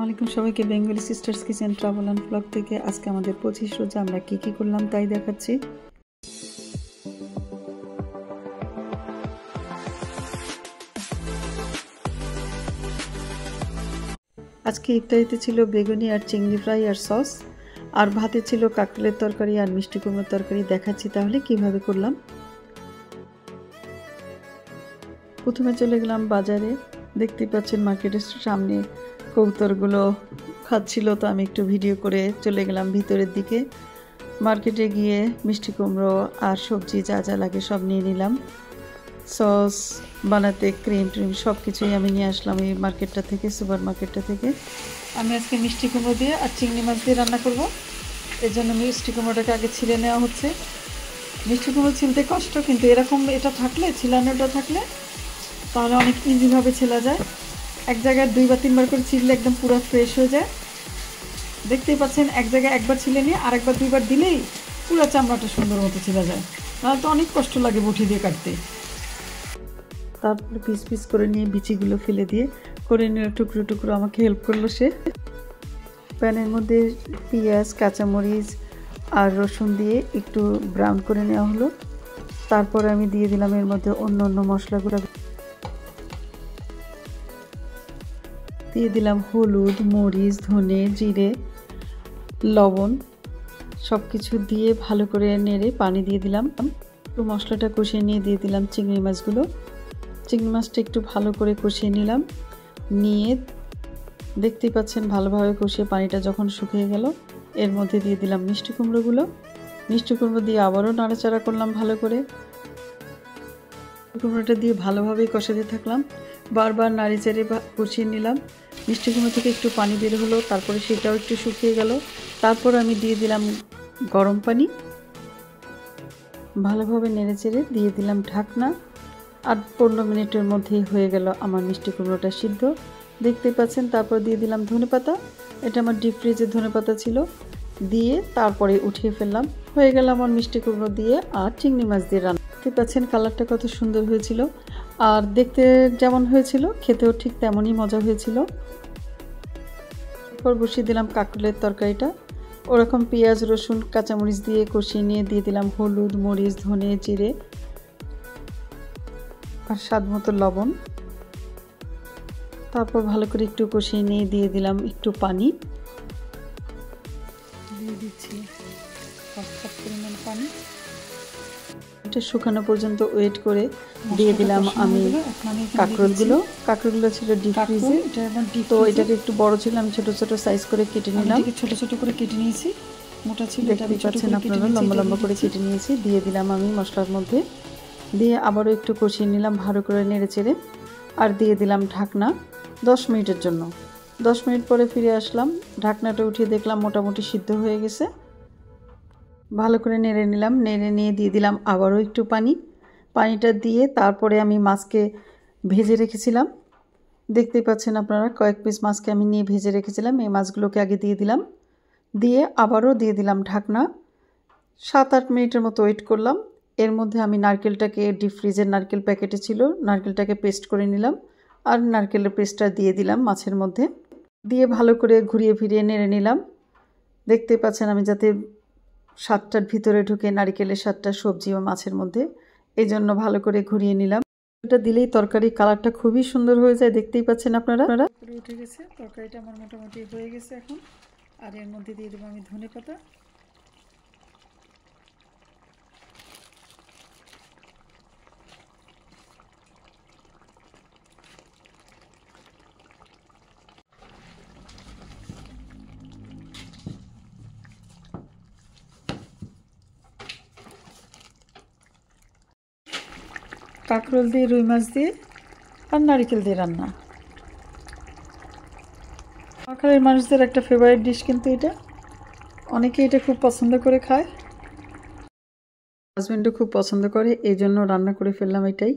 আসসালামাইকুম সবাইকে Bengali sisters kitchen travel and blog থেকে আজকে আমাদের 25 রোজা আমরা কি কি করলাম তাই দেখাচ্ছি। আজকে ইফতারিতে ছিল বেগুনি আর চিংড়ি ফ্রাই আর সস, আর ভাতে ছিল কাঁকরোলের তরকারি আর মিষ্টি কুমড়োর তরকারি। দেখাচ্ছি তাহলে কিভাবে করলাম। প্রথমে চলে গেলাম বাজারে। দেখতেই পাচ্ছেন মার্কেটের সামনে কবুতরগুলো খাচ্ছিল, তো আমি একটু ভিডিও করে চলে গেলাম ভিতরের দিকে। মার্কেটে গিয়ে মিষ্টি কুমড়ো আর সবজি যা যা লাগে সব নিয়ে নিলাম। সস বানাতে ক্রিম ট্রিম সব কিছুই আমি নিয়ে আসলাম এই মার্কেটটা থেকে, সুপার মার্কেটটা থেকে। আমি আজকে মিষ্টি কুমড়ো দিয়ে আর চিংড়ি মাছ দিয়ে রান্না করব। এর জন্য মিষ্টি কুমড়োটাকে আগে ছিলে নেওয়া হচ্ছে। মিষ্টি কুমড়ো ছিলতে কষ্ট, কিন্তু এরকম এটা থাকলে, ছিলানোটা থাকলে তাহলে অনেক ইজিভাবে ছেলা যায়। এক জায়গায় 2 বা 3 বার করে ছিললে একদম পুরো ফ্রেশ হয়ে যায়। দেখতেই পাচ্ছেন, এক জায়গায় একবার ছিলে নিয়ে আরেকবার 2 বার দিলেই পুরো চামড়াটা সুন্দর মতো ছেলা যায়। নাহলে তো অনেক কষ্ট লাগে বটি দিয়ে কাটতে। তারপরে পিস পিস করে নিয়ে বিচিগুলো ফেলে দিয়ে করে নিয়ে টুকরো টুকরো আমাকে হেল্প করলো সে। প্যানের মধ্যে পেঁয়াজ, কাঁচামরিচ আর রসুন দিয়ে একটু ব্রাউন করে নেওয়া হলো। তারপরে আমি দিয়ে দিলাম এর মধ্যে অন্য মশলাগুলো। দিয়ে দিলাম হলুদ, মরিচ, ধনে, জিরে, লবণ, সব কিছু দিয়ে ভালো করে নেড়ে পানি দিয়ে দিলাম। একটু মশলাটা কষিয়ে নিয়ে দিয়ে দিলাম চিংড়ি মাছগুলো। চিংড়ি মাছটা একটু ভালো করে কষিয়ে নিলাম। নিয়ে দেখতেই পাচ্ছেন ভালোভাবে কষিয়ে পানিটা যখন শুকিয়ে গেল, এর মধ্যে দিয়ে দিলাম মিষ্টি কুমড়োগুলো। মিষ্টি কুমড়ো দিয়ে আবারও নাড়াচাড়া করলাম ভালো করে। কুমড়োটা দিয়ে ভালোভাবেই কষাতে থাকলাম, বারবার নাড়িচাড়ে কষিয়ে নিলাম। মিষ্টি কুমড়ো থেকে একটু পানি বের হলো, তারপরে সেটাও একটু শুকিয়ে গেল। তারপর আমি দিয়ে দিলাম গরম পানি। ভালোভাবে নেড়েচেড়ে দিয়ে দিলাম ঢাকনা। আর 15 মিনিটের মধ্যেই হয়ে গেল আমার মিষ্টি কুমড়োটা সিদ্ধ। দেখতে পাচ্ছেন। তারপর দিয়ে দিলাম ধনেপাতা। এটা আমার ডিপ ফ্রিজের ধনেপাতা ছিল, দিয়ে তারপরে উঠিয়ে ফেললাম। হয়ে গেল আমার মিষ্টি কুমড়ো দিয়ে আর চিংড়ি মাছ দিয়ে রান্না। দেখতে পাচ্ছেন কালারটা কত সুন্দর হয়েছিল, আর দেখতে যেমন হয়েছিল খেতেও ঠিক তেমনই মজা হয়েছিল। এরপর বসিয়ে দিলাম কাঁকরোলের তরকারিটা। ওরকম পেঁয়াজ, রসুন, কাঁচামরিচ দিয়ে কষিয়ে নিয়ে দিয়ে দিলাম হলুদ, মরিচ, ধনে, জিরে আর স্বাদ মতো লবণ। তারপর ভালো করে একটু কষিয়ে নিয়ে দিয়ে দিলাম একটু পানি। দিয়ে দিচ্ছি পরিমাণ পানি। এটা শুকানো পর্যন্ত ওয়েট করে দিয়ে দিলাম আমি কাঁকরোলগুলো ছিল ডিপ ফ্রিজে, তো এটাকে একটু বড় ছিল, আমি ছোট ছোট সাইজ করে কেটে নিলাম। ছোট ছোট করে কেটে নিয়েছি, মোটা ছিল দেখতে পাচ্ছেন আপনারা, লম্বা লম্বা করে কেটে নিয়েছি। দিয়ে দিলাম আমি মশলার মধ্যে, দিয়ে আবারও একটু কষিয়ে নিলাম ভালো করে নেড়ে চেড়ে। আর দিয়ে দিলাম ঢাকনা 10 মিনিটের জন্য। 10 মিনিট পরে ফিরে আসলাম, ঢাকনাটা উঠিয়ে দেখলাম মোটামুটি সিদ্ধ হয়ে গেছে। ভালো করে নেড়ে নিলাম, নেড়ে নিয়ে দিয়ে দিলাম আবারও একটু পানিটা দিয়ে তারপরে আমি মাছকে ভেজে রেখেছিলাম। দেখতেই পাচ্ছেন আপনারা, কয়েক পিস মাছকে আমি নিয়ে ভেজে রেখেছিলাম। এই মাছগুলোকে আগে দিয়ে দিলাম, দিয়ে আবারও দিয়ে দিলাম ঢাকনা। 7-8 মিনিটের মতো ওয়েট করলাম। এর মধ্যে আমি নারকেলটাকে, ডিপ ফ্রিজের নারকেল প্যাকেটে ছিল, নারকেলটাকে পেস্ট করে নিলাম। আর নারকেলের পেস্টটা দিয়ে দিলাম মাছের মধ্যে, দিয়ে ভালো করে ঘুরিয়ে ফিরিয়ে নেড়ে নিলাম। দেখতে পাচ্ছেন আমি যাতে স্বাদটার ভিতরে ঢুকে নারকেলের স্বাদটা সবজি ও মাছের মধ্যে, এই জন্য ভালো করে ঘুরিয়ে নিলাম। এটা দিলেই তরকারির কালারটা খুবই সুন্দর হয়ে যায়। দেখতেই পাচ্ছেন আপনারা উঠে গেছে, তরকারিটা আমার মোটামুটি হয়ে গেছে এখন। আর এর মধ্যে দিয়ে দেবো আমি ধনেপাতা। কাঁকরোল দিয়ে, রুই মাছ দিয়ে আর নারিকেল দিয়ে রান্না। নোয়াখালীর মানুষদের একটা ফেভারিট ডিশ, কিন্তু এটা অনেকে এটা খুব পছন্দ করে খায়। হাজব্যান্ডও খুব পছন্দ করে, এই জন্য রান্না করে ফেললাম এটাই।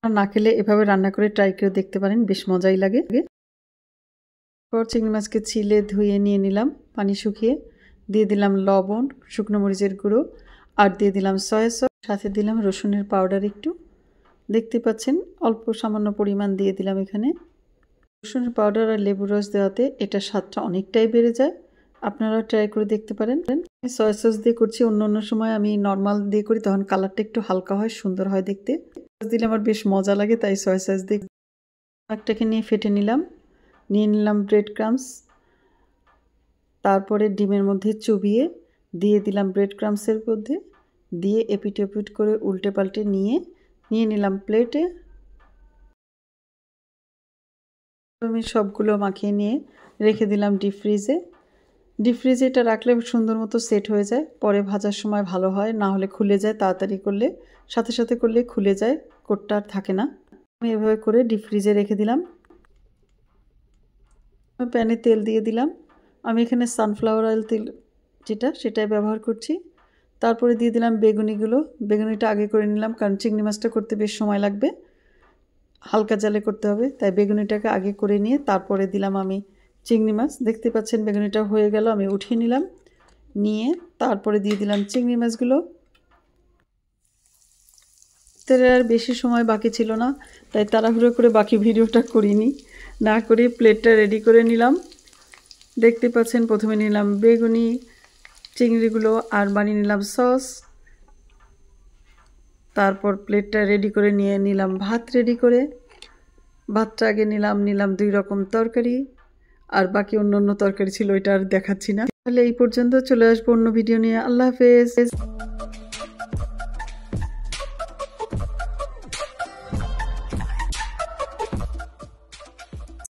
আর না খেলে এভাবে রান্না করে ট্রাই করে দেখতে পারেন, বেশ মজাই লাগে। পর চিংড়ি মাছকে ছিলে ধুয়ে নিয়ে নিলাম পানি শুকিয়ে। দিয়ে দিলাম লবণ, শুকনো মরিচের গুঁড়ো, আর দিয়ে দিলাম সয়া সস, সাথে দিলাম রসুনের পাউডার একটু। দেখতে পাচ্ছেন অল্প সামান্য পরিমাণ দিয়ে দিলাম এখানে। রসুনের পাউডার আর লেবুর রস দেওয়াতে এটা স্বাদটা অনেকটাই বেড়ে যায়। আপনারা ট্রাই করে দেখতে পারেন। সয়া সস দিয়ে করছি, অন্য সময় আমি নর্মাল দিয়ে করি, তখন কালারটা একটু হালকা হয়, সুন্দর হয় দেখতে। দিলে আমার বেশ মজা লাগে, তাই সয়া সস দিয়ে। একটাকে নিয়ে ফেটে নিলাম, নিয়ে নিলাম ব্রেড ক্রামস, তারপরে ডিমের মধ্যে চুবিয়ে দিয়ে দিলাম ব্রেড ক্রামসের মধ্যে, দিয়ে এপিট ওপিট করে উল্টে পাল্টে নিয়ে নিলাম প্লেটে। আমি সবগুলো মাখিয়ে নিয়ে রেখে দিলাম ডিপ ফ্রিজে। ডিপ ফ্রিজে এটা রাখলে সুন্দর মতো সেট হয়ে যায়, পরে ভাজার সময় ভালো হয়, না হলে খুলে যায়। তাড়াতাড়ি করলে, সাথে সাথে করলে খুলে যায়, কোটটা আর থাকে না। আমি এভাবে করে ডিপ ফ্রিজে রেখে দিলাম। প্যানে তেল দিয়ে দিলাম। আমি এখানে সানফ্লাওয়ার অয়েল তেল সেটাই ব্যবহার করছি। তারপরে দিয়ে দিলাম বেগুনিগুলো। বেগুনিটা আগে করে নিলাম, কারণ চিংড়ি মাছটা করতে বেশ সময় লাগবে, হালকা জালে করতে হবে, তাই বেগুনিটাকে আগে করে নিয়ে তারপরে দিলাম আমি চিংড়ি মাছ। দেখতে পাচ্ছেন বেগুনিটা হয়ে গেল, আমি উঠিয়ে নিলাম, নিয়ে তারপরে দিয়ে দিলাম চিংড়ি মাছগুলো। আর বেশি সময় বাকি ছিল না, তাই তাড়াহুড়ো করে বাকি ভিডিওটা করিনি, না করে প্লেটটা রেডি করে নিলাম। দেখতে পাচ্ছেন প্রথমে নিলাম বেগুনি, চিংড়িগুলো আর বানিয়ে নিলাম সস। তারপর প্লেটটা রেডি করে নিয়ে নিলাম ভাত রেডি করে। ভাতটা আগে নিলাম 2 রকম তরকারি, আর বাকি অন্য তরকারি ছিল, ওইটা আর দেখাচ্ছি না। তাহলে এই পর্যন্ত, চলে আসবো অন্য ভিডিও নিয়ে। আল্লাহ হাফেজ।